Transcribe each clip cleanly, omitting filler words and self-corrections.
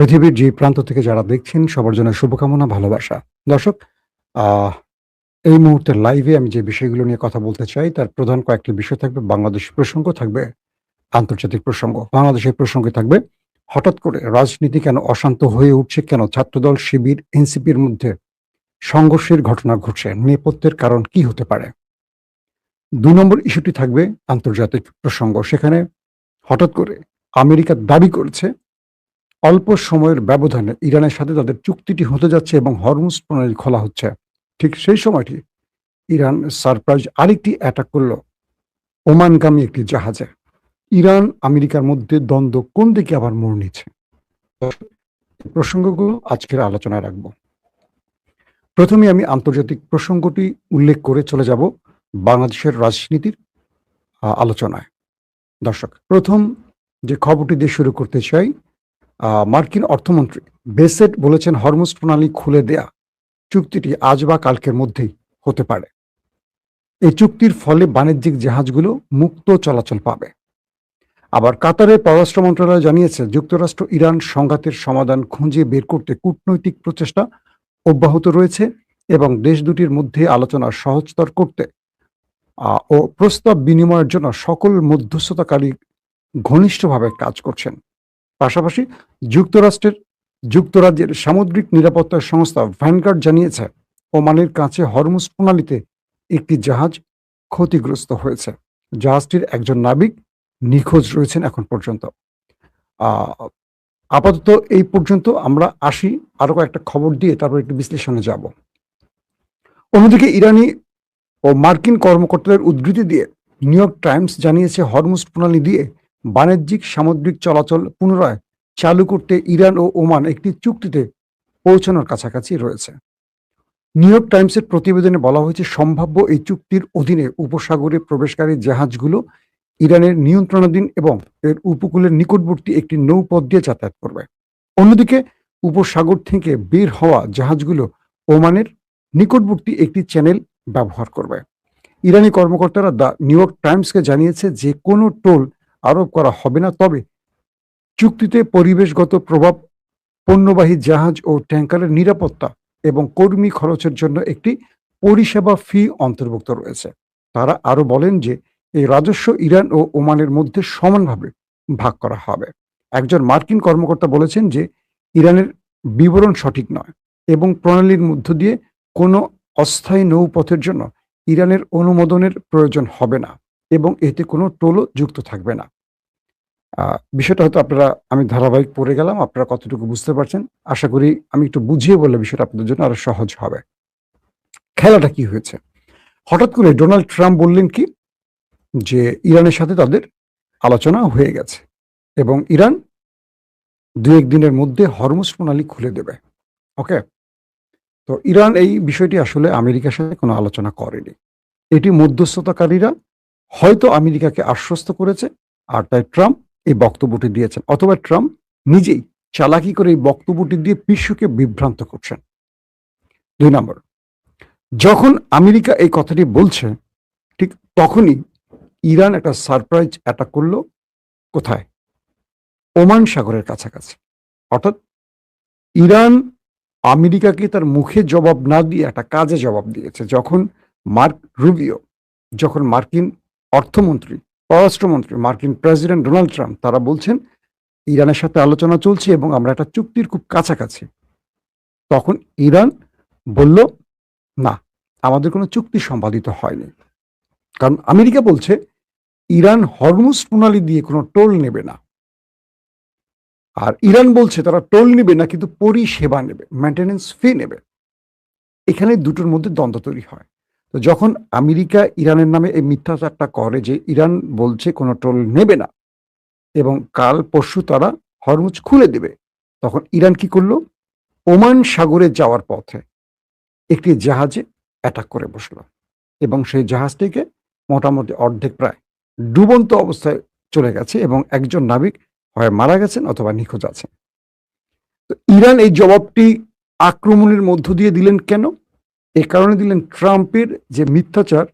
পৃথিবীর যে প্রান্ত থেকে যারা দেখছেন সবার জন্য শুভকামনা, ভালোবাসা। দর্শক, আহ এই মুহূর্তে লাইভে আমি যে বিষয়গুলো নিয়ে কথা বলতে চাই তার প্রধান কয়েকটি বিষয় থাকবে। বাংলাদেশ প্রসঙ্গ থাকবে, আন্তর্জাতিক প্রসঙ্গ। বাংলাদেশের প্রসঙ্গে থাকবে হঠাৎ করে রাজনীতি কেন অশান্ত হয়ে উঠছে, কেন ছাত্রদল, শিবির, এনসিপির মধ্যে সংঘর্ষের ঘটনা ঘটছে, নেপথ্যের কারণ কি হতে পারে। ২ নম্বর ইস্যুটি থাকবে আন্তর্জাতিক প্রসঙ্গ। সেখানে হঠাৎ করে আমেরিকা দাবি করেছে অল্প সময়ের ব্যবধানে ইরানের সাথে তাদের চুক্তিটি হতে যাচ্ছে এবং হরমুজ প্রণালী খোলা হচ্ছে। ঠিক সেই সময়টি ইরান সারপ্রাইজ আরেকটি অ্যাটাক করল ওমানগামী একটি জাহাজে। ইরান আমেরিকার মধ্যে দ্বন্দ্ব কোন দিকে আবার মোড় নিচ্ছে, এই প্রসঙ্গগুলো আজকের আলোচনায় রাখবো। প্রথমে আমি আন্তর্জাতিক প্রসঙ্গটি উল্লেখ করে চলে যাব বাংলাদেশের রাজনীতির আলোচনায়। দর্শক, প্রথম যে খবরটি দিয়ে শুরু করতে চাই, মার্কিন অর্থমন্ত্রী বেসেট বলেছেন হরমুজ প্রণালী খুলে দেয়া চুক্তিটি আজ বা কালকের মধ্যেই হতে পারে। এই চুক্তির ফলে বাণিজ্যিক জাহাজগুলো মুক্ত চলাচল পাবে। আবার কাতারের পররাষ্ট্র মন্ত্রণালয় জানিয়েছে যুক্তরাষ্ট্র ইরান সংঘাতের সমাধান খুঁজে বের করতে কূটনৈতিক প্রচেষ্টা অব্যাহত রয়েছে এবং দেশ দুটির মধ্যে আলোচনা সহজতর করতে ও প্রস্তাব বিনিময়ের জন্য সকল মধ্যস্থতাকারী ঘনিষ্ঠভাবে কাজ করছেন। পাশাপাশি যুক্তরাজ্যের সামুদ্রিক নিরাপত্তা সংস্থা ভ্যানগার্ড জানিয়েছে ওমানের কাছে হরমুজ প্রণালীতে একটি জাহাজ ক্ষতিগ্রস্ত হয়েছে। জাহাজটির একজন নাবিক নিখোঁজ রয়েছেন এখন পর্যন্ত। আপাতত এই পর্যন্ত আমরা আসি, আরো কয়েকটা খবর দিয়ে তারপর একটু বিশ্লেষণে যাব। অন্যদিকে ইরানি ও মার্কিন কর্মকর্তাদের উদ্ধৃতি দিয়ে নিউ ইয়র্ক টাইমস জানিয়েছে হরমুজ প্রণালী দিয়ে বাণিজ্যিক সামুদ্রিক চলাচল পুনরায় চালু করতে ইরান ও ওমান একটি চুক্তিতে পৌঁছানোর কাছাকাছি রয়েছে। নিউ ইয়র্ক টাইমসের প্রতিবেদনে বলা হয়েছে সম্ভাব্য এই চুক্তির অধীনে উপসাগরে প্রবেশকারী জাহাজগুলো ইরানের নিয়ন্ত্রণাধীন এবং এর উপকূলের নিকটবর্তী একটি নৌপথ দিয়ে যাতায়াত করবে। অন্যদিকে উপসাগর থেকে বের হওয়া জাহাজগুলো ওমানের নিকটবর্তী একটি চ্যানেল ব্যবহার করবে। ইরানি কর্মকর্তারা দ্য নিউ ইয়র্ক টাইমসকে জানিয়েছে যে কোনো টোল আরোপ করা হবে না, তবে চুক্তিতে পরিবেশগত প্রভাব, পণ্যবাহী জাহাজ ও ট্যাঙ্কারের নিরাপত্তা এবং কর্মী খরচের জন্য একটি পরিষেবা ফি অন্তর্ভুক্ত রয়েছে। তারা আরো বলেন যে এই রাজস্ব ইরান ও ওমানের মধ্যে সমানভাবে ভাগ করা হবে। একজন মার্কিন কর্মকর্তা বলেছেন যে ইরানের বিবরণ সঠিক নয় এবং প্রণালীর মধ্য দিয়ে কোনো অস্থায়ী নৌপথের জন্য ইরানের অনুমোদনের প্রয়োজন হবে না এবং এতে কোনো টোলও যুক্ত থাকবে না। বিষয়টা হয়তো আমি ধারাবাহিক পড়ে গেলাম, আপনারা কতটুকু বুঝতে পারছেন আশা করি আমি একটু বুঝিয়ে বললে বিষয়টা আপনাদের জন্য আরো সহজ হবে। খেলাটা কি হয়েছে, হঠাৎ করে ডোনাল্ড ট্রাম্প বললেন কি যে ইরানের সাথে তাদের আলোচনা হয়ে গেছে এবং ইরান ২-১ দিনের মধ্যে হরমুজ প্রণালী খুলে দেবে। ওকে, তো ইরান এই বিষয়টি আসলে আমেরিকার সাথে কোনো আলোচনা করেনি। এটি মধ্যস্থতাকারীরা হয়তো আমেরিকাকে আশ্বস্ত করেছে আর তাই ট্রাম্প এই বক্তব্যটি দিয়েছেন, অথবা ট্রাম্প নিজেই চালাকি করে এই বক্তব্যটি দিয়ে বিশ্বকে বিভ্রান্ত করছেন। ২ নম্বর, যখন আমেরিকা এই কথাটি বলছে ঠিক তখনই ইরান একটা সারপ্রাইজ অ্যাটাক করলো। কোথায়? ওমান সাগরের কাছাকাছি। অর্থাৎ ইরান আমেরিকাকে তার মুখে জবাব না দিয়ে একটা কাজে জবাব দিয়েছে। যখন মার্কিন অর্থমন্ত্রী, পররাষ্ট্রমন্ত্রী, মার্কিন প্রেসিডেন্ট ডোনাল্ড ট্রাম্প তারা বলছেন ইরানের সাথে আলোচনা চলছে এবং আমরা একটা চুক্তির খুব কাছাকাছি, তখন ইরান বলল না, আমাদের কোনো চুক্তি সম্পাদিত হয়নি। কারণ আমেরিকা বলছে ইরান হরমুজ প্রণালী দিয়ে কোনো টোল নেবে না, আর ইরান বলছে তারা টোল নেবে না কিন্তু পরিষেবা নেবে, মেইনটেনেন্স ফি নেবে। এখানে দুটোর মধ্যে দ্বন্দ্ব তৈরি হয়। তো যখন আমেরিকা ইরানের নামে এই মিথ্যাচারটা করে যে ইরান বলছে কোনো টোল নেবে না এবং কাল পরশু তারা হরমুজ খুলে দেবে, তখন ইরান কি করলো? ওমান সাগরে যাওয়ার পথে একটি জাহাজে অ্যাটাক করে বসলো এবং সেই জাহাজটিকে মোটামুটি অর্ধেক প্রায় ডুবন্ত অবস্থায় চলে গেছে এবং একজন নাবিক হয় মারা গেছেন অথবা নিখোঁজ আছেন। তো ইরান এই জবাবটি আক্রমণের মধ্য দিয়ে দিলেন কেন? এ কারণে দিলেন ট্রাম্পের যে মিথ্যাচার,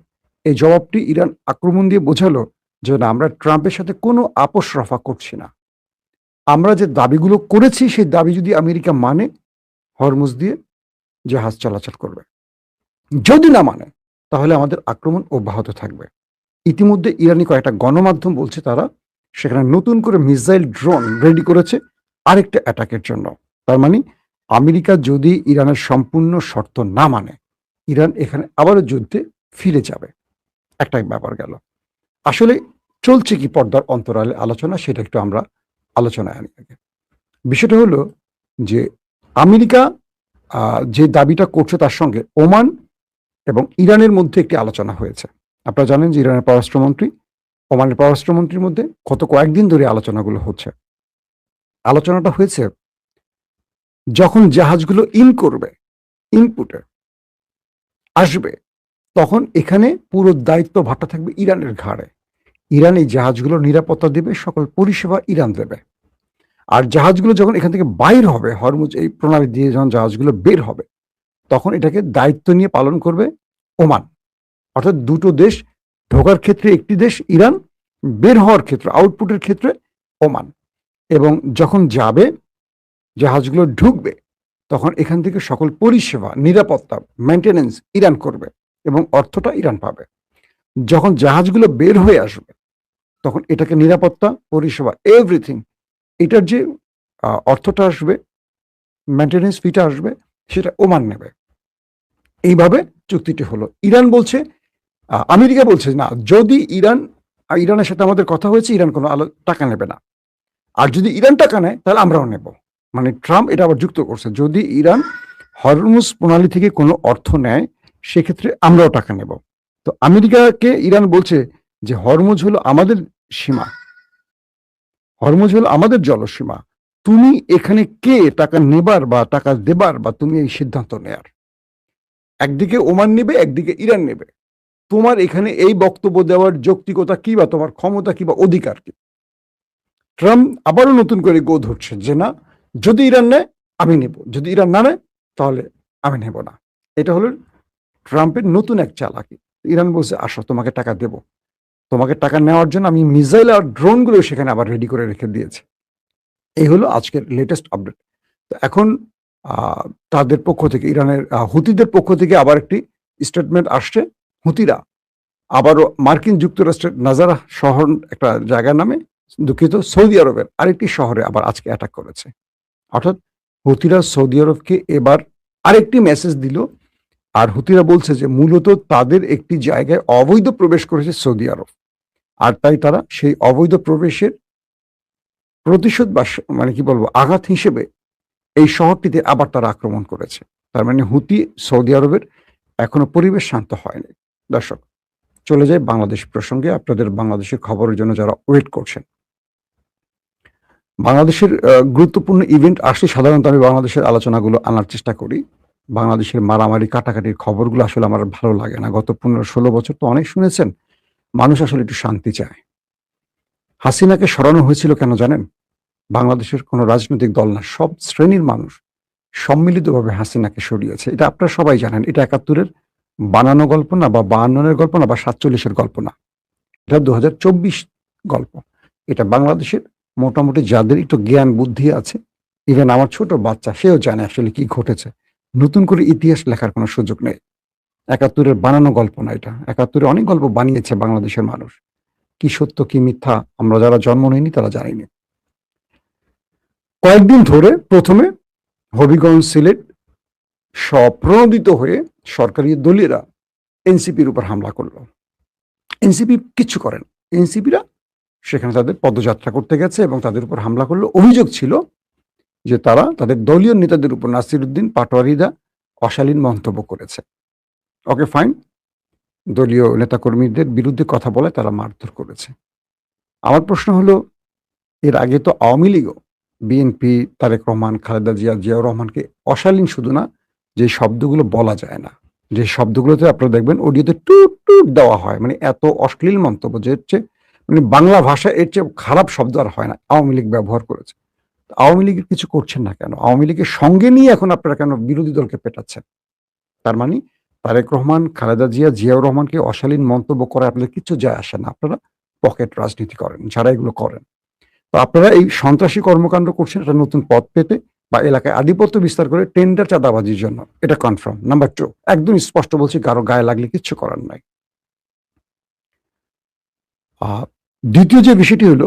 এই জবাবটি ইরান আক্রমণ দিয়ে বোঝালো যে না, আমরা ট্রাম্পের সাথে কোনো আপোষ রফা করছি না। আমরা যে দাবিগুলো করেছি সেই দাবি যদি আমেরিকা মানে, হরমুজ দিয়ে জাহাজ চলাচল করবে। যদি না মানে, তাহলে আমাদের আক্রমণ অব্যাহত থাকবে। ইতিমধ্যে ইরানি কয়েকটা গণমাধ্যম বলছে তারা সেখানে নতুন করে মিসাইল ড্রোন রেডি করেছে আরেকটা অ্যাটাকের জন্য। তার মানে আমেরিকা যদি ইরানের সম্পূর্ণ শর্ত না মানে, ইরান এখানে আবারও যুদ্ধে ফিরে যাবে। একটা ব্যাপার গেল। আসলে চলছে কি পর্দার অন্তরালে আলোচনা, সেটা একটু আমরা আলোচনায় আনি আগে। বিষয়টা হলো যে আমেরিকা যে দাবিটা করছে তার সঙ্গে ওমান এবং ইরানের মধ্যে একটি আলোচনা হয়েছে। আপনারা জানেন যে ইরানের পররাষ্ট্রমন্ত্রী ওমানের পররাষ্ট্রমন্ত্রীর মধ্যে গত কয়েকদিন ধরে আলোচনাগুলো হচ্ছে। আলোচনাটা হয়েছে যখন জাহাজগুলো ইনপুটে আসবে, তখন এখানে পুরো দায়িত্ব ভারটা থাকবে ইরানের ঘাড়ে। ইরান এই জাহাজগুলোর নিরাপত্তা দেবে, সকল পরিষেবা ইরান দেবে। আর জাহাজগুলো যখন এখান থেকে বাইর হবে, হরমুজ এই প্রণালী দিয়ে যখন জাহাজগুলো বের হবে, তখন এটাকে দায়িত্ব নিয়ে পালন করবে ওমান। অর্থাৎ দুটো দেশ, ঢোকার ক্ষেত্রে একটি দেশ ইরান, বের হওয়ার ক্ষেত্রে আউটপুটের ক্ষেত্রে ওমান। এবং যখন যাবে, জাহাজগুলো ঢুকবে, তখন এখান থেকে সকল পরিষেবা, নিরাপত্তা, মেনটেনেন্স ইরান করবে এবং অর্থটা ইরান পাবে। যখন জাহাজগুলো বের হয়ে আসবে, তখন এটাকে নিরাপত্তা, পরিষেবা, এভরিথিং, এটার যে অর্থটা আসবে, মেনটেনেন্স ফিটা আসবে, সেটা ওমান নেবে। এইভাবে চুক্তিটি হলো। ইরান বলছে, আমেরিকা বলছে না, যদি ইরানের সাথে আমাদের কথা হয়েছে, ইরান কোনো টাকা নেবে না। আর যদি ইরান টাকা নেয়, তাহলে আমরাও নেব। মানে ট্রাম্প এটা আবার যুক্ত করছে, যদি ইরান হরমুজ প্রণালী থেকে কোনো অর্থ নেয়, সেক্ষেত্রে আমরাও টাকা নেব। তো আমেরিকাকে ইরান বলছে যে হরমুজ হলো আমাদের সীমা, হরমুজ হলো আমাদের জলসীমা। তুমি এখানে কে টাকা নেবার বা টাকা দেবার বা তুমি এই সিদ্ধান্ত নেয়ার? একদিকে ওমান নেবে, একদিকে ইরান নেবে। তোমার এখানে এই বক্তব্য দেওয়ার যৌক্তিকতা কি বা তোমার ক্ষমতা কি বা অধিকার কি? ট্রাম্প আবারও নতুন করে গো ধরছে যে না, যদি ইরান নেয় আমি নেব, যদি ইরান না নেয় তাহলে আমি নেব না। এটা হলো ট্রাম্পের নতুন এক চালাকি। ইরান বলছে আসো, তোমাকে টাকা দেব। তোমাকে টাকা নেওয়ার জন্য আমি মিসাইল আর ড্রোনগুলো সেখানে আবার রেডি করে রেখে দিয়েছি। এই হলো আজকের লেটেস্ট আপডেট। তো এখন তাদের পক্ষ থেকে, ইরানের হুতিদের পক্ষ থেকে আবার একটি স্টেটমেন্ট আসছে। হুতিরা আবারও মার্কিন যুক্তরাষ্ট্রের নাজারা শহর একটা জায়গার নামে, দুঃখিত, সৌদি আরবের আরেকটি শহরে আবার আজকে অ্যাটাক করেছে। অর্থাৎ হুতিরা সৌদি আরবকে এবার আরেকটি মেসেজ দিল। আর হুতিরা বলছে যে মূলত তাদের একটি জায়গায় অবৈধ প্রবেশ করেছে সৌদি আরব, আর তাই তারা সেই অবৈধ প্রবেশের প্রতিশোধ বা মানে কি বলবো, আঘাত হিসেবে এই শহরটিতে আবার তারা আক্রমণ করেছে। তার মানে হুতি সৌদি আরবের এখনো পরিবেশ শান্ত হয়নি। দর্শক, চলে যায় বাংলাদেশ প্রসঙ্গে। আপনাদের বাংলাদেশের খবরের জন্য যারা ওয়েট করছেন, বাংলাদেশের গুরুত্বপূর্ণ ইভেন্ট আসলে সাধারণত আমি বাংলাদেশের আলোচনাগুলো আনার চেষ্টা করি। বাংলাদেশের মারামারি কাটাকাটির খবরগুলো আসলে আমার ভালো লাগে না। গত 15-16 বছর তো অনেক শুনেছেন। মানুষ আসলে একটু শান্তি চায়। হাসিনাকে সরানো হয়েছিল কেন জানেন? বাংলাদেশের কোনো রাজনৈতিক দল না, সব শ্রেণীর মানুষ সম্মিলিতভাবে হাসিনাকে সরিয়েছে। এটা আপনারা সবাই জানেন। এটা ৭১-এর বানানো গল্প না, বা ৫২-এর গল্প না, বা ৪৭-এর গল্প না। এটা ২০২৪ গল্প। এটা বাংলাদেশের মোটামুটি যাদের একটু জ্ঞান বুদ্ধি আছে, ইভেন আমার ছোট বাচ্চা, সেও জানে আসলে কি ঘটেছে। নতুন করে ইতিহাস লেখার কোনো সুযোগ নেই। ৭১-এর বানানো গল্প না এটা। ৭১-এ অনেক গল্প বানিয়েছে বাংলাদেশের মানুষ। কি সত্য কি মিথ্যা আমরা যারা জন্ম নেইনি তারা জানিনি। কয়েকদিন ধরে প্রথমে হবিগঞ্জ, সিলেট স্বপ্রণোদিত হয়ে সরকারি দলীয়রা এনসিপির উপর হামলা করলো। এনসিপি কিচ্ছু করেন। এনসিপিরা সেখানে তাদের পদযাত্রা করতে গেছে এবং তাদের উপর হামলা করলো। অভিযোগ ছিল যে তারা তাদের দলীয় নেতাদের উপর, নাসিরউদ্দিন পাটোয়ারিরা অশালীন মন্তব্য করেছে। ওকে ফাইন, দলীয় নেতাকর্মীদের বিরুদ্ধে কথা বলে তারা মারধর করেছে। আমার প্রশ্ন হলো, এর আগে তো আওয়ামী লীগও বিএনপি, তারেক রহমান, খালেদা জিয়া, জিয়াউর রহমানকে অশালীন শুধু না, যে শব্দগুলো বলা যায় না, যে শব্দগুলোতে আপনারা দেখবেন অডিওতে টুট টুট দেওয়া হয়, মানে এত অশ্লীল মন্তব্য যে হচ্ছে, মানে বাংলা ভাষা এর চেয়ে খারাপ শব্দ আর হয় না, আওয়ামী লীগ ব্যবহার করেছে। আওয়ামী লীগের কিছু করছেন না কেন? আওয়ামী লীগের সঙ্গে নিয়ে এখন আপনারা কেন বিরোধী দলকে পেটাচ্ছেন? তার মানে তারেক রহমান, খালেদা জিয়া, জিয়াউর রহমানকে অশালীন মন্তব্য করে আপনাদের কিছু যায় আসে না। আপনারা পকেট রাজনীতি করেন যারা এগুলো করেন। তো তো আপনারা এই সন্ত্রাসী কর্মকাণ্ড করছেন একটা নতুন পদ পেতে বা এলাকায় আধিপত্য বিস্তার করে টেন্ডার চাঁদাবাজির জন্য, এটা কনফার্ম। নাম্বার 2, একদম স্পষ্ট বলছি, কারো গায়ে লাগলে কিচ্ছু করার নাই। দ্বিতীয় যে বিষয়টি হলো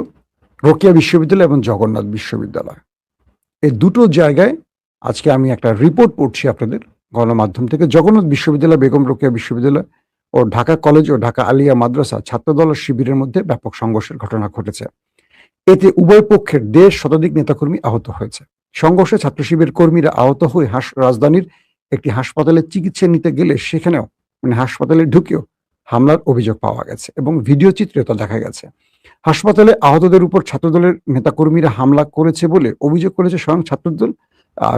রোকেয়া বিশ্ববিদ্যালয় এবং জগন্নাথ বিশ্ববিদ্যালয়, এই দুটো জায়গায় আজকে আমি একটা রিপোর্ট পড়ছি আপনাদের গণমাধ্যম থেকে। জগন্নাথ বিশ্ববিদ্যালয়, বেগম রোকেয়া বিশ্ববিদ্যালয় ও ঢাকা কলেজ ও ঢাকা আলিয়া মাদ্রাসা ছাত্রদল ও শিবিরের মধ্যে ব্যাপক সংঘর্ষের ঘটনা ঘটেছে। এতে উভয় পক্ষের 1.5 শতাধিক নেতাকর্মী আহত হয়েছে। সংঘর্ষে ছাত্র শিবির কর্মীরা আহত হয়ে রাজধানীর একটি হাসপাতালে চিকিৎসা নিতে গেলে সেখানেও হাসপাতালে ঢুকেও হামলার অভিযোগ পাওয়া গেছে এবং ভিডিও চিত্রে তা দেখা গেছে। হাসপাতালে আহতদের উপর ছাত্রদলের নেতাকর্মীরা হামলা করেছে বলে অভিযোগ করেছে স্বয়ং ছাত্রদল,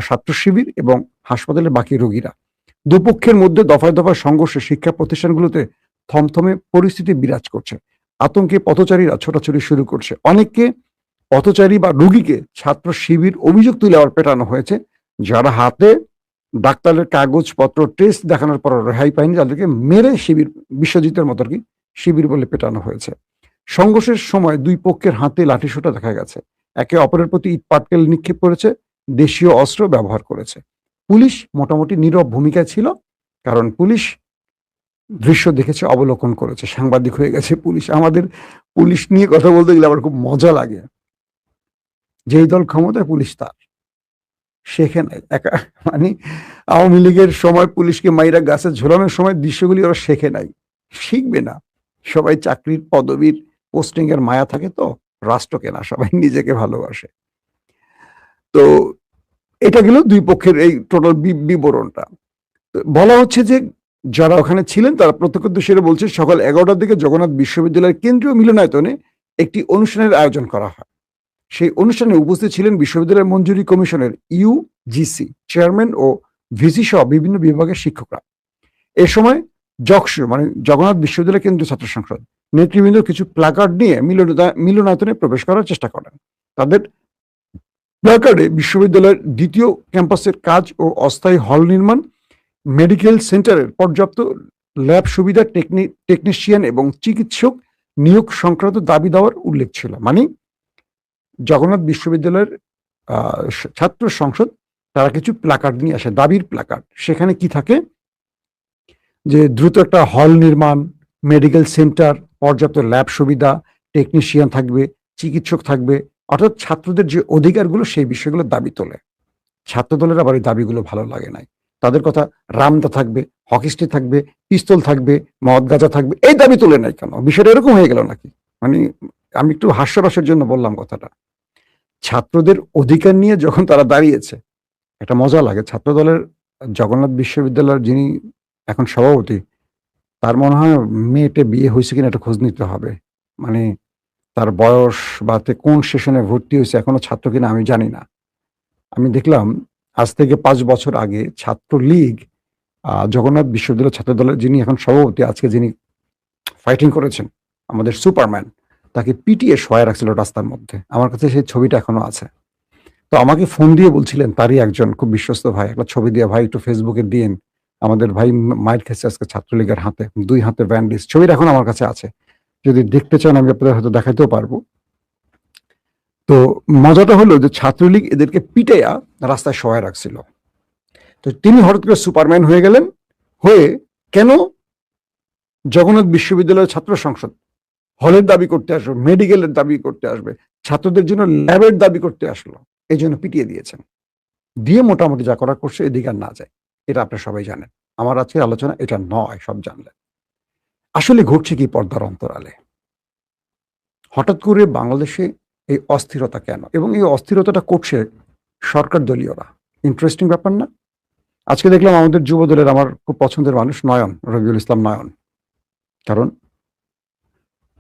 ছাত্র শিবির এবং হাসপাতালের বাকি রোগীরা। দুপক্ষের মধ্যে দফায় দফায় সংঘর্ষে শিক্ষা প্রতিষ্ঠানগুলোতে থমথমে পরিস্থিতি বিরাজ করছে। আতঙ্কে পথচারীরা ছোটাছুটি শুরু করছে। অনেককে পথচারী বা রোগীকে ছাত্র শিবির অভিযোগ তুলে আবার পেটানো হয়েছে, যারা হাতে ডাক্তারের কাগজপত্র টেস্ট দেখানোর পর রেহাই পায়নি, যাদেরকে মেরে শিবির, বিশ্বজিতের মতো আর কি, শিবির বলে পেটানো হয়েছে। সংঘর্ষের সময় দুই পক্ষের হাতে লাঠিসোঁটা দেখা গেছে। একে অপরের প্রতি ইট পাটকেল নিক্ষেপ করেছে, দেশীয় অস্ত্র ব্যবহার করেছে। পুলিশ মোটামুটি নীরব ভূমিকায় ছিল, কারণ পুলিশ দৃশ্য দেখেছে, অবলোকন করেছে, সাংবাদিক হয়ে গেছে পুলিশ। আমাদের পুলিশ নিয়ে কথা বলতে গেলে আমার খুব মজা লাগে। যেই দল ক্ষমতায় পুলিশ তার, সেখানে একা আওয়ামী লীগের সময় পুলিশকে মাইরা গাছে ঝোলানোর সময় দৃশ্যগুলি ওরা শেখে নাই, শিখবে না। সবাই চাকরির পদবীর পোস্টিং এর মায়া থাকে, তো রাষ্ট্রকে না, সবাই নিজেকে ভালোবাসে। তো এটা গেল দুই পক্ষের এই টোটাল বিবরণটা। বলা হচ্ছে যে যারা ওখানে ছিলেন তারা প্রত্যক্ষদর্শীরা বলছে সকাল 11টার দিকে জগন্নাথ বিশ্ববিদ্যালয়ের কেন্দ্রীয় মিলনায়তনে একটি অনুষ্ঠানের আয়োজন করা হয়। সেই অনুষ্ঠানে উপস্থিত ছিলেন বিশ্ববিদ্যালয় মঞ্জুরি কমিশনের ইউজিসি চেয়ারম্যান ও ভিসি সহ বিভিন্ন বিভাগের শিক্ষকরা। এ সময় জগসু জগন্নাথ বিশ্ববিদ্যালয় কেন্দ্রীয় ছাত্র সংসদ নেতৃবৃন্দ কিছু প্ল্যাকার্ড নিয়ে মিলনায়তনে প্রবেশ করার চেষ্টা করেন। তাদের প্ল্যাকার্ডে বিশ্ববিদ্যালয়ের দ্বিতীয় ক্যাম্পাসের কাজ ও অস্থায়ী হল নির্মাণ, মেডিকেল সেন্টারের পর্যাপ্ত ল্যাব সুবিধা, টেকনিশিয়ান এবং চিকিৎসক নিয়োগ সংক্রান্ত দাবি দেওয়ার উল্লেখ ছিল। জগন্নাথ বিশ্ববিদ্যালয়ের ছাত্র সংসদ তারা কিছু প্ল্যাকার্ড নিয়ে আসে, দাবির প্ল্যাকার্ড। সেখানে কি থাকে যে দ্রুত একটা হল নির্মাণ, মেডিকেল সেন্টার, পর্যাপ্ত ল্যাব সুবিধা, টেকনিশিয়ান থাকবে, চিকিৎসক থাকবে, অর্থাৎ ছাত্রদের যে অধিকারগুলো সেই বিষয়গুলো দাবি তোলে। ছাত্রদলের আবার এই দাবিগুলো ভালো লাগে নাই। তাদের কথা রামদা থাকবে, হকিস্টি থাকবে, পিস্তল থাকবে, মদ গাঁজা থাকবে, এই দাবি তোলে নাই কেন? বিষয়টা এরকম হয়ে গেল নাকি? আমি একটু হাস্যরসের জন্য বললাম কথাটা। ছাত্রদের অধিকার নিয়ে যখন তারা দাঁড়িয়েছে, একটা মজা লাগে। ছাত্রদলের জগন্নাথ বিশ্ববিদ্যালয়ের যিনি এখন সভাপতি, তার মনে হয় মেয়েটে বিয়ে হয়েছে কিনা একটা খোঁজ নিতে হবে। তার বয়স বা কোন সেশনে ভর্তি হয়েছে, এখনো ছাত্র কিনা আমি জানি না। আমি দেখলাম আজ থেকে 5 বছর আগে ছাত্রলীগ জগন্নাথ বিশ্ববিদ্যালয় ছাত্রদলের যিনি এখন সভাপতি, আজকে যিনি ফাইটিং করেছেন, আমাদের সুপারম্যান, তাকে পিটিয়ে শোয়ায় রাখছিল রাস্তার মধ্যে। আমার কাছে সেই ছবিটা এখনো আছে। তো আমাকে ফোন দিয়ে বলছিলেন তারই একজন খুব বিশ্বস্ত ভাই, একটা ছবি দিয়ে, ভাই একটু ফেসবুকে দিন, আমাদের ভাই মাইর খেয়েছে আজকে ছাত্রলীগের হাতে, 2 হাতে ব্যান্ডেজ। ছবিটা এখন আমার কাছে আছে, যদি দেখতে চান আমি আপনাদের হয়তো দেখাতেও পারবো। তো মজাটা হলো যে ছাত্রলীগ এদেরকে পিটাইয়া রাস্তায় শোয়ায় রাখছিল। তো তিনি হঠাৎ করে সুপারম্যান হয়ে গেলেন, হয়ে কেন জগন্নাথ বিশ্ববিদ্যালয়ের ছাত্র সংসদ হলের দাবি করতে আসবে, মেডিকেলের দাবি করতে আসবে, ছাত্রদের জন্য ল্যাবের দাবি করতে আসলো, এই জন্য পিটিয়ে দিয়েছেন। দিয়ে মোটামুটি যা করা করছে এদিকে আর না যায়। এটা আপনারা সবাই জানেন। আমার আজকের আলোচনা এটা নয়, সব জানলেন। আসলে ঘটছে কি পর্দার অন্তরালে? হঠাৎ করে বাংলাদেশে এই অস্থিরতা কেন, এবং এই অস্থিরতাটা করছে সরকার দলীয়রা। ইন্টারেস্টিং ব্যাপার না? আজকে দেখলাম আমাদের যুব দলের আমার খুব পছন্দের মানুষ নয়ন, রবিউল ইসলাম নয়ন, কারণ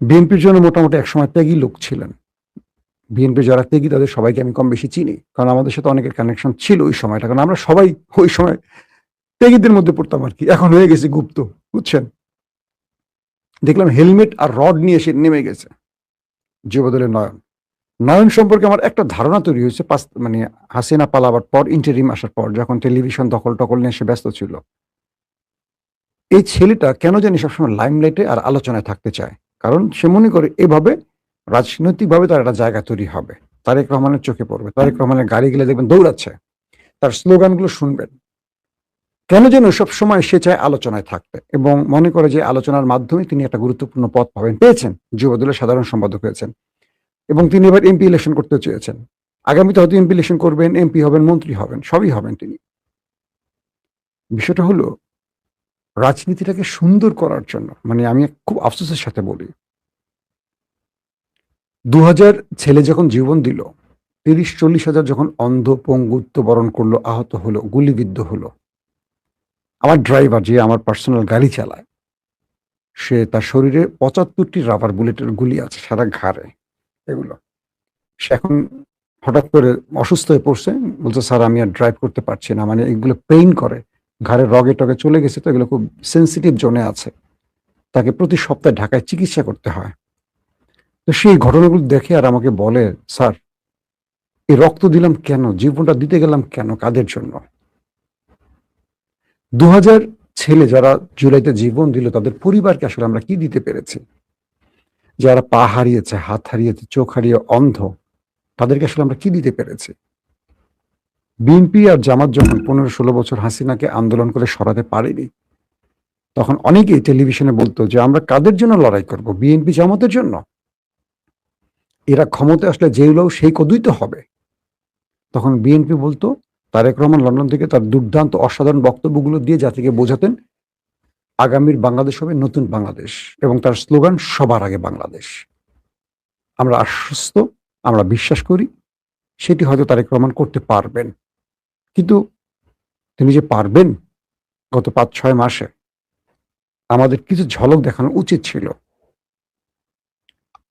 বিএনপির জন্য মোটামুটি একসময় ত্যাগী লোক ছিলেন। বিএনপি যারা ত্যাগী তাদের সবাইকে আমি কম বেশি চিনি, কারণ আমাদের সাথে অনেকের কানেকশন ছিল ওই সময়টা, কারণ আমরা সবাই ওই সময় ত্যাগীদের মধ্যে পড়তাম আর কি। এখন হয়ে গেছে গুপ্ত, বুঝছেন? দেখলাম হেলমেট আর রড নিয়ে এসে নেমে গেছে যুবদলের নয়ন। নয়ন সম্পর্কে আমার একটা ধারণা তৈরি হয়েছে হাসিনা পালাবার পর, ইন্টারিম আসার পর, যখন টেলিভিশন দখল নিয়ে এসে ব্যস্ত ছিল। এই ছেলেটা কেন জানি সবসময় লাইমলাইটে আর আলোচনায় থাকতে চায়, কারণ সে মনে করে এভাবে রাজনৈতিকভাবে তার একটা জায়গা তৈরি হবে। তারেক রহমানের চোখে পড়বে। তারেক রহমানের গাড়ি গেলে দেখবেন দৌড়াচ্ছে। তার স্লোগানগুলো শুনবেন। কেন যেন সবসময় সে চায় আলোচনায় থাকতে এবং মনে করে যে আলোচনার মাধ্যমে তিনি একটা গুরুত্বপূর্ণ পদ পাবেন। পেয়েছেন। যুবদলের সাধারণ সম্পাদক হয়েছেন এবং তিনি এবার এমপি ইলেকশন করতে চেয়েছেন। আগামীতে হয়তো এমপি ইলেকশন করবেন, এমপি হবেন, মন্ত্রী হবেন, সবই হবেন তিনি। বিষয়টা হলো রাজনীতিটাকে সুন্দর করার জন্য মানে আমি খুব আফসোসের সাথে বলি ২০০০ ছেলে যখন জীবন দিল, ৩০-৪০ হাজার যখন অন্ধ পঙ্গুত্ব বরণ করলো, আহত হলো, গুলিবিদ্ধ হলো। আমার ড্রাইভার যে আমার পার্সোনাল গাড়ি চালায়, সে তার শরীরে ৭৫টি রাবার বুলেটের গুলি আছে সারা ঘাড়ে এগুলো। সে এখন হঠাৎ করে অসুস্থ হয়ে পড়ছে। বলছে, "স্যার আমি আর ড্রাইভ করতে পারছি না।" মানে এগুলো পেইন করে। ঘাড়ের রগে-টগে চলে গেছে তো এগুলো খুব সেনসিটিভ জোনে আছে। তাকে প্রতি সপ্তাহে ঢাকায় চিকিৎসা করতে হয়। তো সেই ঘটনাগুলো দেখে আর আমাকে বলে, "স্যার এই রক্ত দিলাম কেন? জীবনটা দিতে গেলাম কেন? কাদের জন্য?" ২০০০ ছেলে যারা জুলাইতে জীবন দিল তাদের পরিবারকে আসলে আমরা কি দিতে পেরেছি? যারা পা হারিয়েছে, হাত হারিয়েছে, চোখ হারিয়ে অন্ধ, তাদেরকে আসলে আমরা কি দিতে পেরেছি? বিএনপি আর জামাত যখন ১৫-১৬ বছর হাসিনাকে আন্দোলন করে সরাতে পারেনি, তখন অনেকেই টেলিভিশনে বলতো যে আমরা কাদের জন্য লড়াই করব? বিএনপি জামাতের জন্য? এরা ক্ষমতায় আসলে যেগুলো সেই কদুই তো হবে। তখন বিএনপি বলতো, তারেক রহমান লন্ডন থেকে তার দুর্দান্ত অসাধারণ বক্তব্যগুলো দিয়ে জাতিকে বোঝাতেন আগামীর বাংলাদেশ হবে নতুন বাংলাদেশ এবং তার স্লোগান সবার আগে বাংলাদেশ। আমরা আশ্বস্ত, আমরা বিশ্বাস করি সেটি হয়তো তারেক রহমান করতে পারবেন। কিন্তু তিনি যে পারবেন গত ৫-৬ মাসে আমাদের কিছু ঝলক দেখানো উচিত ছিল।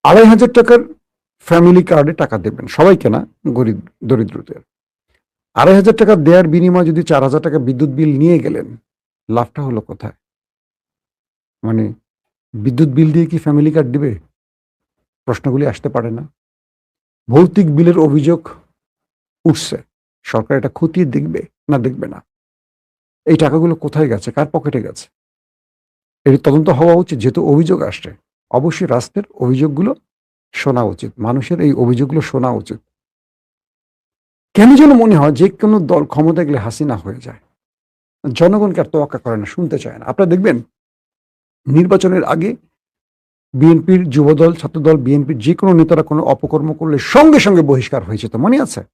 ৳২৫০০ ফ্যামিলি কার্ডে টাকা দেবেন। সবাইকে না, গরিব দরিদ্রদের। ৳২৫০০ দেয়ার বিনিময়ে যদি ৳৪,০০০ বিদ্যুৎ বিল নিয়ে গেলেন, লাভটা হলো কোথায়? মানে বিদ্যুৎ বিল দিয়ে কি ফ্যামিলি কার্ড দিবে? প্রশ্নগুলি আসতে পারে না? ভৌতিক বিলের অভিযোগ উঠছে। সরকার এটা খতিয়ে দেখবে না দেখবে না? এই টাকাগুলো কোথায় গেছে? কার পকেটে গেছে? এর তদন্ত হওয়া উচিত। যেহেতু অভিযোগ আসছে, অবশ্যই রাষ্ট্রের অভিযোগগুলো শোনা উচিত। মানুষের এই অভিযোগগুলো শোনা উচিত। কেন যেন মনে হয় যে কোনো দল ক্ষমতায় গেলে হাসিনা হয়ে যায়। জনগণকে আর তোয়াক্কা করে না, শুনতে চায় না। আপনারা দেখবেন নির্বাচনের আগে বিএনপির যুবদল, ছাত্রদল, বিএনপির যেকোনো নেতারা কোনো অপকর্ম করলে সঙ্গে, সঙ্গে বহিষ্কার হয়ে যেত। মনে আছে?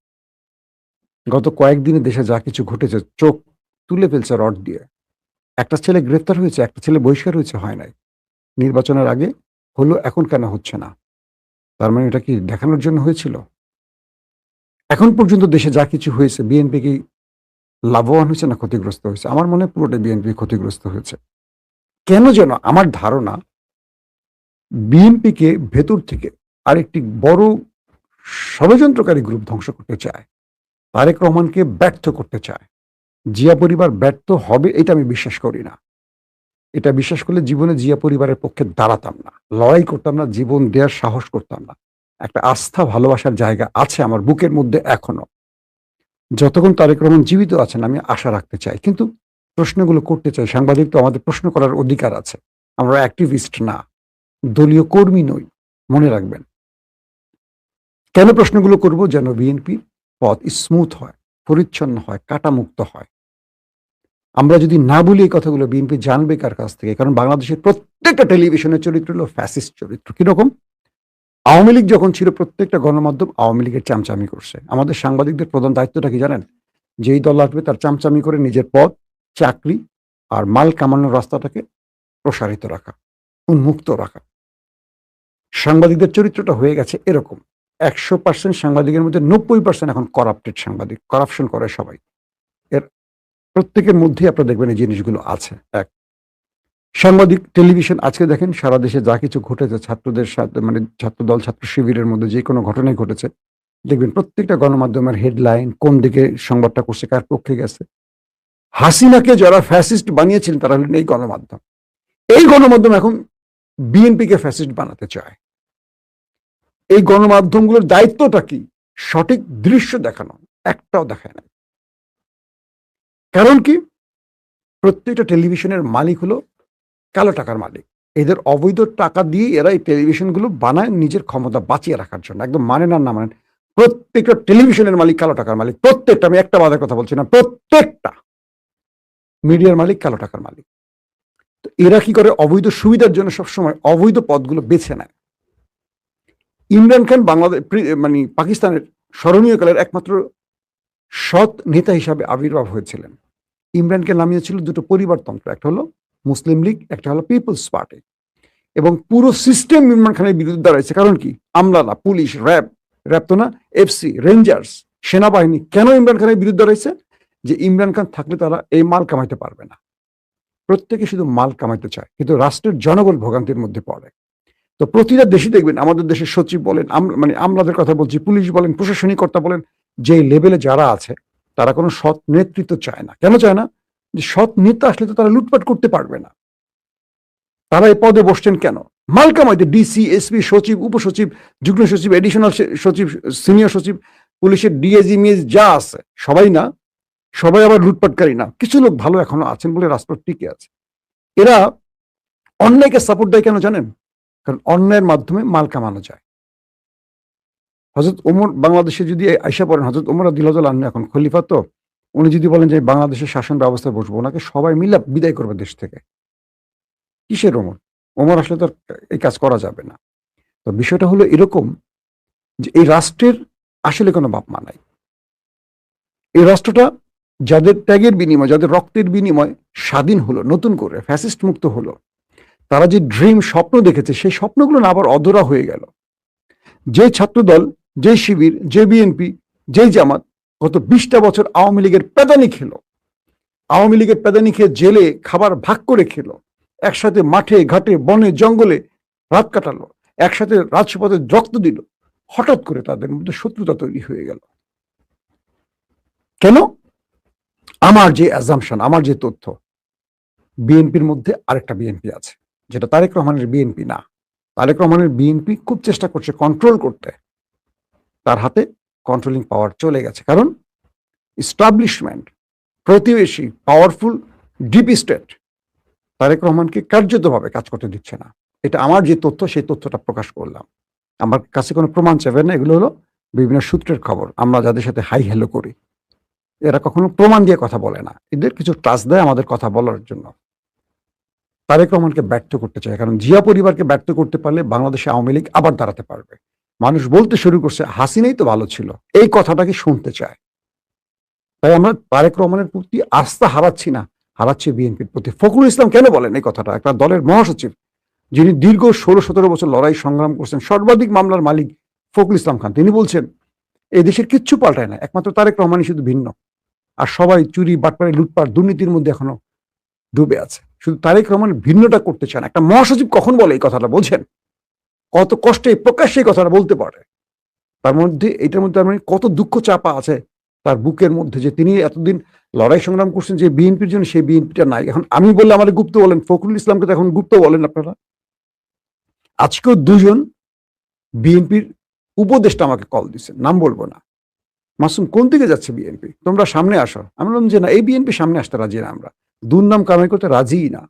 গত কয়েকদিনে দেশে যা কিছু ঘটেছে চোখ তুলে ফেলছে রড দিয়ে। একটা ছেলে গ্রেফতার হয়েছে, একটা ছেলে বহিষ্কার হয়েছে, হয় নাই। নির্বাচনের আগে হলো, এখন কেন হচ্ছে না? তার মানে এটা কি দেখানোর জন্য হয়েছিল? এখন পর্যন্ত দেশে যা কিছু হয়েছে বিএনপি কি লাভবান হয়েছে না ক্ষতিগ্রস্ত হয়েছে? আমার মনে হয় পুরোটাই বিএনপি ক্ষতিগ্রস্ত হয়েছে। কেন যেন আমার ধারণা বিএনপিকে ভেতর থেকে আরেকটি বড় ষড়যন্ত্রকারী গ্রুপ ধ্বংস করতে চায়। তারেক রহমানকে ব্যর্থ করতে চায়। জিয়া পরিবার ব্যর্থ হবে এটা আমি বিশ্বাস করি না। এটা বিশ্বাস করলে জীবনে জিয়া পরিবারের পক্ষে দাঁড়াতাম না। লড়াই করতাম না, জীবন দেয়ার সাহস করতাম না। একটা আস্থা ভালোবাসার জায়গা আছে আমার বুকের মধ্যে এখনো। যতক্ষণ তারেক রহমান জীবিত আছেন আমি আশা রাখতে চাই। কিন্তু প্রশ্নগুলো করতে চাই। সাংবাদিক তো আমাদের প্রশ্ন করার অধিকার আছে। আমরা অ্যাক্টিভিস্ট না, দলীয় কর্মী নই। মনে রাখবেন। কেন প্রশ্নগুলো করব? যেন বিএনপির পথ স্মুথ হয়, পরিচ্ছন্ন হয়, কাঁটামুক্ত হয়। আমরা যদি না বলি এই কথাগুলো বিএনপি জানবে কার কাছ থেকে? কারণ বাংলাদেশের প্রত্যেকটা টেলিভিশনের চরিত্র হলো ফ্যাসিস্ট চরিত্র। কিরকম? আওয়ামী লীগ যখন ছিল প্রত্যেকটা গণমাধ্যম আওয়ামী লীগের চামচামি করছে। আমাদের সাংবাদিকদের প্রধান দায়িত্বটা কি জানেন? যেই দল আসবে তার চামচামি করে নিজের পদ, চাকরি আর মাল কামানোর রাস্তাটাকে প্রসারিত রাখা, উন্মুক্ত রাখা। সাংবাদিকদের চরিত্রটা হয়ে গেছে এরকম। ১০০% সাংবাদিকের মধ্যে ৯০% এখন করাপ্টেড সাংবাদিক। করাপশন করে সবাই। এর প্রত্যেকের মধ্যেই আপনারা দেখবেন এই জিনিসগুলো আছে। এক, সাংবাদিক টেলিভিশন আজকে দেখেন সারা দেশে যা কিছু ঘটেছে ছাত্রদের সাথে মানে ছাত্রদল, ছাত্র শিবিরের মধ্যে যে কোনো ঘটনাই ঘটেছে, দেখবেন প্রত্যেকটা গণমাধ্যমের হেডলাইন কোন দিকে সংবাদটা করছে, কার পক্ষে গেছে। হাসিনাকে যারা ফ্যাসিস্ট বানিয়েছিলেন তারা হলেন এই গণমাধ্যম। এই গণমাধ্যম এখন বিএনপিকে ফ্যাসিস্ট বানাতে চায়। এই গণমাধ্যমগুলোর দায়িত্বটা কি? সঠিক দৃশ্য দেখানো। একটাও দেখায় না। কারণ কি? প্রত্যেকটা টেলিভিশনের মালিক হলো কালো টাকার মালিক। এদের অবৈধ টাকা দিয়ে এরা এই টেলিভিশনগুলো বানায় নিজের ক্ষমতা বাঁচিয়ে রাখার জন্য। একদম মানেন আর না মানেন, প্রত্যেকটা টেলিভিশনের মালিক কালো টাকার মালিক। প্রত্যেকটা, আমি একটা বাদের কথা বলছি না, প্রত্যেকটা মিডিয়ার মালিক কালো টাকার মালিক। তো এরা কি করে? অবৈধ সুবিধার জন্য সবসময় অবৈধ পথগুলো বেছে নেয়। ইমরান খান বাংলাদেশ মানে পাকিস্তানের স্মরণীয় কালের একমাত্র সৎ নেতা হিসাবে আবির্ভাব হয়েছিলেন। ইমরানকে নামিয়েছিল দুটো পরিবারতন্ত্র, একটা হলো মুসলিম লীগ, একটা হলো পিপলস পার্টি। এবং পুরো সিস্টেম ইমরান খানের বিরুদ্ধে দাঁড়াইছে। কারণ কি? আমলারা, পুলিশ, র্যাব তো না, এফসি, রেঞ্জার্স, সেনাবাহিনী কেন ইমরান খানের বিরুদ্ধে দাঁড়াইছে? যে ইমরান খান থাকলে তারা এই মাল কামাইতে পারবে না। প্রত্যেকে শুধু মাল কামাইতে চায়, কিন্তু রাষ্ট্রের জনগণ ভোগান্তির মধ্যে পড়ে। তো প্রতিটা দেশে দেখবেন, আমাদের দেশের সচিব বলেন, মানে আমলাদের কথা বলছি, পুলিশ বলেন, প্রশাসনিক কর্তা বলেন, যে লেভেলে যারা আছে তারা কোনো সৎ নেতৃত্ব চায় না। কেন চায় না? যে সৎ নেতা আসলে তো তারা লুটপাট করতে পারবে না। তারা এই পদে বসছেন কেন? মাল কামাইতে। ডিসি, এসপি, সচিব, উপসচিব, যুগ্ম সচিব, এডিশনাল সচিব, সিনিয়র সচিব, পুলিশের ডিএজি মিএস যা আছে সবাই না, সবাই আবার লুটপাটকারী না। কিছু লোক ভালো এখনো আছেন বলে রাষ্ট্র টিকে আছে। এরা অন্যায়কে সাপোর্ট দেয় কেন জানেন? কারণ অন্যায়ের মাধ্যমে মাল কামানো যায়। হযরত ওমর বাংলাদেশে যদি আইসা পড়েন, হযরত ওমর রাদিয়াল্লাহু আনহু এখন খলিফা, তো উনি যদি বলেন যে বাংলাদেশের শাসন ব্যবস্থায় বসবো, ওনাকে সবাই মিলে বিদায় করবে দেশ থেকে। কিসের ওমর? ওমর আসলে তো এই কাজ করা যাবে না। তো বিষয়টা হলো এরকম যে এই রাষ্ট্রের আসলে কোনো বাপ মা নাই। এই রাষ্ট্রটা যাদের ত্যাগের বিনিময়, যাদের রক্তের বিনিময় স্বাধীন হলো, নতুন করে ফ্যাসিস্ট মুক্ত হলো, তারা যে ড্রিম স্বপ্ন দেখেছে, সেই স্বপ্নগুলো না আবার অধরা হয়ে গেল। যে ছাত্রদল, যে শিবির, যে বিএনপি, যে জামাত গত 20টা বছর আওয়ামী লীগের পেদানি খেলো, আওয়ামী লীগের পেদানি খেয়ে জেলে খাবার ভাগ করে খেলো, একসাথে মাঠে ঘাটে বনে জঙ্গলে রাত কাটালো, একসাথে রাজপথে রক্ত দিল, হঠাৎ করে তাদের মধ্যে শত্রুতা তৈরি হয়ে গেল। কেন? আমার যে অ্যাজাম্পশন, আমার যে তথ্য, বিএনপির মধ্যে আরেকটা বিএনপি আছে, যেটা তারেক রহমানের বিএনপি না। তারেক রহমানের বিএনপি খুব চেষ্টা করছে কন্ট্রোল করতে, তার হাতে কন্ট্রোলিং পাওয়ার চলে গেছে। কারণ ইস্টাবলিশমেন্ট, প্রতিবেশী, পাওয়ারফুল ডিপ স্টেট তারেক রহমানকে কার্যতভাবে কাজ করতে দিচ্ছে না। এটা আমার যে তথ্য, সেই তথ্যটা প্রকাশ করলাম। আমার কাছে কোনো প্রমাণ চাইবেন না, এগুলো হলো বিভিন্ন সূত্রের খবর। আমরা যাদের সাথে হাই হ্যালো করি, এরা কখনো প্রমাণ দিয়ে কথা বলে না, এদের কিছু টাচ দেয় আমাদের কথা বলার জন্য। তারেক রহমানকে ব্যর্থ করতে চায়, কারণ জিয়া পরিবারকে ব্যর্থ করতে পারলে বাংলাদেশে আওয়ামী লীগ আবার দাঁড়াতে পারবে। মানুষ বলতে শুরু করছে হাসিনাই তো ভালো ছিল, এই কথাটাকে শুনতে চায়। তাই আমরা তারেক রহমানের প্রতি আস্থা হারাচ্ছি না, হারাচ্ছি বিএনপির প্রতি। ফখরুল ইসলাম কেন বলেন এই কথাটা? একটা দলের মহাসচিব, যিনি দীর্ঘ 16-17 বছর লড়াই সংগ্রাম করছেন, সর্বাধিক মামলার মালিক ফখরুল ইসলাম খান, তিনি বলছেন এই দেশের কিচ্ছু পাল্টায় না, একমাত্র তারেক রহমানই শুধু ভিন্ন। আর সবাই চুরি, বাটপাড়ি, লুটপাট, দুর্নীতির মধ্যে এখনো ডুবে আছে। শুধু তারেক রহমান ভিন্নটা করতে চান। একটা মহাসচিব কখন বলে এই কথাটা? বলছেন কত কষ্টে প্রকাশ্যে এই কথাটা বলতে পারে। তার মধ্যে, এটার মধ্যে মানে কত দুঃখ চাপা আছে তার বুকের মধ্যে, যে তিনি এতদিন লড়াই সংগ্রাম করছেন যে বিএনপির জন্য, সেই বিএনপিটা নাই। এখন আমি বললে আমাদের গুপ্ত বলেন, ফখরুল ইসলামকে তো এখন গুপ্ত বলেন আপনারা। আজকেও দুজন বিএনপির উপদেষ্টা আমাকে কল দিচ্ছেন, নাম বলবো না। মাসুম, কোন দিকে যাচ্ছে বিএনপি? তোমরা সামনে আসো। আমি বললাম যে না, এই বিএনপি সামনে আসতে রাজি না, আমরা দুর্নাম কামাই করতে রাজিই না।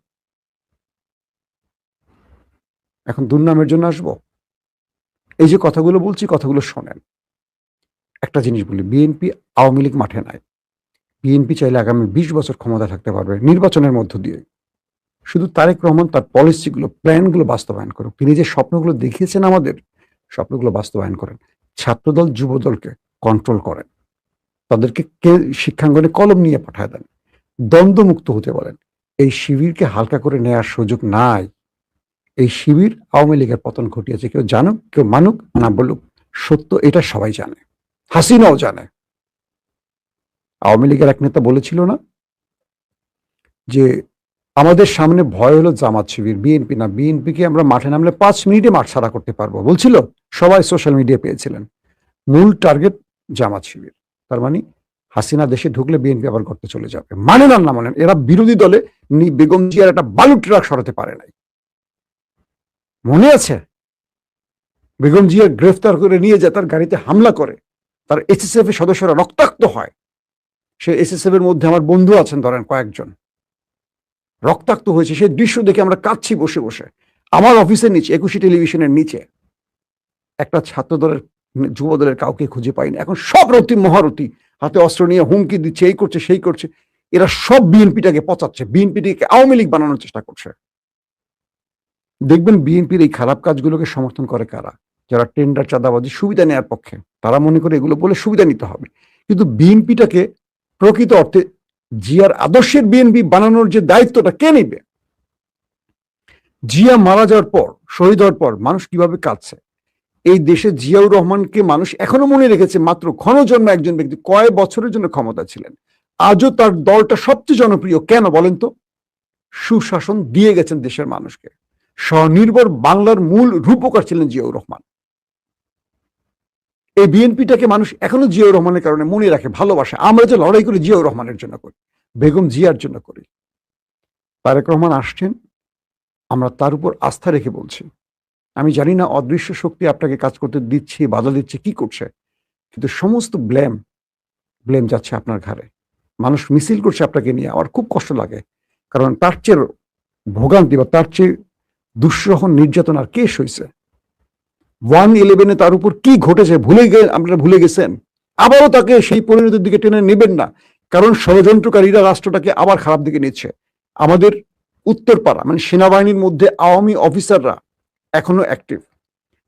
এখন দুর্নামের জন্য আসবো? এই যে কথাগুলো বলছি, কথাগুলো শোনেন। একটা জিনিস বলি, বিএনপি আওয়ামী লীগ মাঠে নাই। বিএনপি চাইলে আগামী 20 বছর ক্ষমতা থাকতে পারবে নির্বাচনের মধ্য দিয়ে। শুধু তারেক রহমান তার পলিসিগুলো, প্ল্যানগুলো বাস্তবায়ন করুক। তিনি যে স্বপ্নগুলো দেখিয়েছেন আমাদের, স্বপ্নগুলো বাস্তবায়ন করেন। ছাত্রদল, যুবদলকে কন্ট্রোল করেন, তাদেরকে শিক্ষাঙ্গনে কলম নিয়ে পাঠায় দেন, দ্বন্দ্বমুক্ত হতে বলেন। এই শিবিরকে হালকা করে নেওয়ার সুযোগ নাই। এই শিবির আওয়ামী লীগের পতন ঘটিয়েছে, কেউ জানুক কেউ মানুক না বলুক, সত্য এটা সবাই জানে, হাসিনাও জানে। আওয়ামী লীগের এক নেতা বলেছিল না যে আমাদের সামনে ভয় হলো জামাত শিবির, বিএনপি না। বিএনপিকে আমরা মাঠে নামলে 5 মিনিটে মাঠ ছাড়া করতে পারবো বলছিল। সবাই সোশ্যাল মিডিয়া পেয়েছিলেন। মূল টার্গেট জামাত শিবির। তার মানে হাসিনা দেশে ঢুকলে বিএনপি আবার করতে চলে যাবে। মানেন আর না মানেন, এরা বিরোধী দলে বেগম জিয়ার একটা বালু ট্রাক সরাতে পারে নাই। মনে আছে? বেগম জিয়া গ্রেফতার করে নিয়ে যায়, তার গাড়িতে হামলা করে, তার এসএসএফ এর সদস্যরা রক্তাক্ত হয়। সে এসএসএফ এর মধ্যে আমার বন্ধু আছেন, ধরেন কয়েকজন রক্তাক্ত হয়েছে। সেই দৃশ্য দেখে আমরা কাঁদছি বসে বসে। আমার অফিসের নিচে, একুশে টেলিভিশনের নিচে একটা ছাত্র দলের, যুব দলের কাউকে খুঁজে পাইনি। এখন সব রতি মহারথী হাতে অস্ত্র নিয়ে হুমকি দিচ্ছে, এই করছে সেই করছে। এরা সব বিএনপিটাকে পচাচ্ছে, বিএনপিটাকে আওয়ামী লীগ বানানোর চেষ্টা করছে। দেখবেন বিএনপির এই খারাপ কাজগুলোকে সমর্থন করে কারা? যারা টেন্ডার, চাঁদাবাজি, সুবিধা নেওয়ার পক্ষে। তারা মনে করে এগুলো বলে সুবিধা নিতে হবে। কিন্তু বিএনপিটাকে প্রকৃত অর্থে জিয়ার আদর্শের বিএনপি বানানোর যে দায়িত্বটা কে নেবে? জিয়া মারা যাওয়ার পর, শহীদ হওয়ার পর মানুষ কিভাবে কাঁদছে? এই দেশে জিয়াউর রহমানকে মানুষ এখনো মনে রেখেছে মাত্র ক্ষণজন্ম একজন ব্যক্তি, কয়েক বছরের জন্য ক্ষমতা ছিলেন। আজও তার দলটা সবচেয়ে জনপ্রিয়। কেন বলেন তো? সুশাসন দিয়ে গেছেন দেশের মানুষকে। স্বনির্ভর বাংলার মূল রূপকার ছিলেন জিয়াউর রহমান। এই বিএনপিটাকে মানুষ এখনো জিয়াউর রহমানের কারণে মনে রাখে, ভালোবাসে। আমরা যে লড়াই করি জিয়াউর রহমানের জন্য করি, বেগম জিয়ার জন্য করি। তারেক রহমান আসছেন, আমরা তার উপর আস্থা রেখে বলছি। আমি জানি না অদৃশ্য শক্তি আপনাকে কাজ করতে দিচ্ছে, বাধা দিচ্ছে, কি করছে, কিন্তু সমস্ত ব্লেম যাচ্ছে আপনার ঘাড়ে। মানুষ মিছিল করছে আপনাকে নিয়ে, আমার খুব কষ্ট লাগে। কারণ তার চেয়ে ভোগান্তি বা তার চেয়ে দুঃসহ নির্যাতন আর কে সইছে? 1/11 তার উপর কি ঘটেছে আপনারা ভুলে গেছেন? আবারও তাকে সেই পরিণতির দিকে টেনে নেবেন না, কারণ ষড়যন্ত্রকারীরা রাষ্ট্রটাকে আবার খারাপ দিকে নিচ্ছে। আমাদের উত্তরপাড়া মানে সেনাবাহিনীর মধ্যে আওয়ামী অফিসাররা এখনো অ্যাক্টিভ,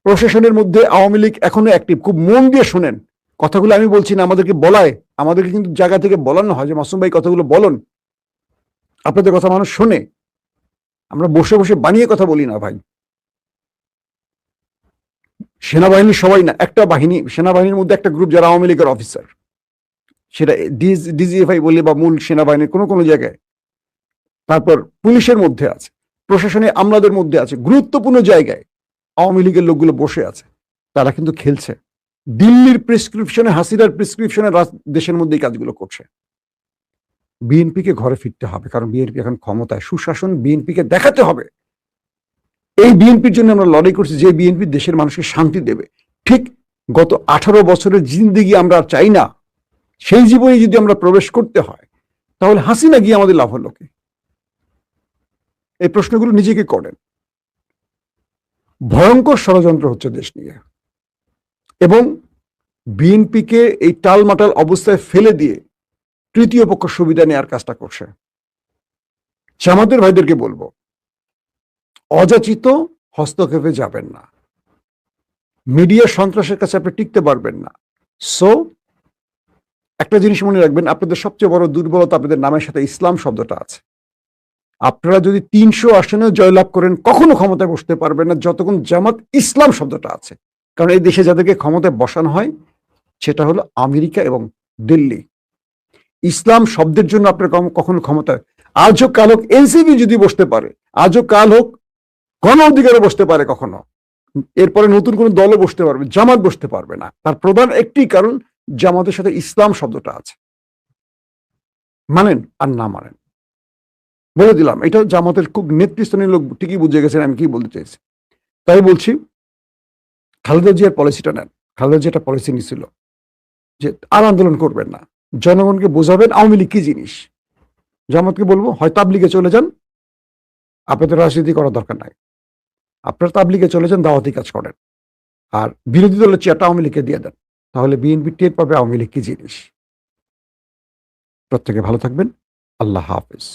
প্রশাসনের মধ্যে আওয়ামী লীগ এখনো অ্যাক্টিভ। খুব মন দিয়ে শোনেন কথাগুলো, আমি বলছি না, আমাদেরকে বলায়, আমাদেরকে কিন্তু জায়গা থেকে বলানো হয় যে মাসুম ভাই কথাগুলো বলুন, আপনাদের কথা মানুষ শোনে। আমরা বসে বসে বানিয়ে কথা বলি না ভাই। সেনাবাহিনীর সবাই না, একটা বাহিনী, সেনাবাহিনীর মধ্যে একটা গ্রুপ যারা আওয়ামী লীগের অফিসার, সেটা ডিজিএফআই বলে বা মূল সেনাবাহিনীর কোনো কোনো জায়গায়, তারপর পুলিশের মধ্যে আছে, প্রশাসনে আমলাদের মধ্যে আছে, গুরুত্বপূর্ণ জায়গায় আওয়ামী লীগের লোকগুলো বসে আছে। তারা কিন্তু খেলছে দিল্লির প্রেসক্রিপশনে, হাসিনার প্রেসক্রিপশনে দেশের মধ্যে এই কাজগুলো করছে। বিএনপিকে ঘরে ফিরতে হবে, কারণ বিএনপি এখন ক্ষমতায়। সুশাসন বিএনপিকে দেখাতে হবে। এই বিএনপির জন্য আমরা লড়াই করছি, যে বিএনপি দেশের মানুষকে শান্তি দেবে। ঠিক গত 18 বছরের জিন্দেগি আমরা আর চাই না। সেই জীবনে যদি আমরা প্রবেশ করতে হয়, তাহলে হাসিনা গিয়ে আমাদের লাভ হলো কি? এই প্রশ্নগুলো নিজেকে করেন। ভয়ঙ্কর ষড়যন্ত্র হচ্ছে দেশ নিয়ে, এবং বিএনপিকে এই টালমাটাল অবস্থায় ফেলে দিয়ে তৃতীয় পক্ষ সুবিধা নেওয়ার কাজটা করছে। জামাতের ভাইদেরকে বলবো, অযাচিত হস্তক্ষেপে যাবেন না। মিডিয়া সন্ত্রাসের কাছে আপনি টিকতে পারবেন না। সো একটা জিনিস মনে রাখবেন, আপনাদের সবচেয়ে বড় দুর্বলতা আপনাদের নামের সাথে ইসলাম শব্দটা আছে। আপনারা যদি 300 আসনে জয়লাভ করেন, কখনো ক্ষমতায় বসতে পারবেন না যতক্ষণ জামাত ইসলাম শব্দটা আছে। কারণ এই দেশে যাদেরকে ক্ষমতায় বসানো হয় সেটা হলো আমেরিকা এবং দিল্লি। ইসলাম শব্দের জন্য আপনার কখনো ক্ষমতায়, আজ হোক কাল হোক এনসিপি যদি বসতে পারে, আজ হোক কাল হোক গণ অধিকারে বসতে পারে কখনো, এরপরে নতুন কোন দলে বসতে পারবে, জামাত বসতে পারবে না। তার প্রধান একটি কারণ, জামাতের সাথে ইসলাম শব্দটা আছে। মানেন আর না মানেন, বলে দিলাম, এটা জামাতের খুব নেতৃস্থানীয় লোক ঠিকই বুঝে গেছেন আমি কি বলতে চাইছি। তাই বলছি, খালেদা জিয়ার পলিসিটা নেন। খালেদা জিয়া একটা পলিসি নিছিল যে আর আন্দোলন করবেন না, জনগণকে বোঝাবেন আওয়ামী লীগ কি জিনিস। জামাতকে বলবো, হয় তাবলিগে চলে যান, আপনাদের রাজনীতি করার দরকার নাই। আপনারা তাবলিগে চলে যান, দাওয়াতি কাজ করেন, আর বিরোধী দলের চেয়ারটা আওয়ামী লীগকে দিয়ে দেন। তাহলে বিএনপি টের পাবে আওয়ামী লীগ কি জিনিস। প্রত্যেকে ভালো থাকবেন। আল্লাহ হাফেজ।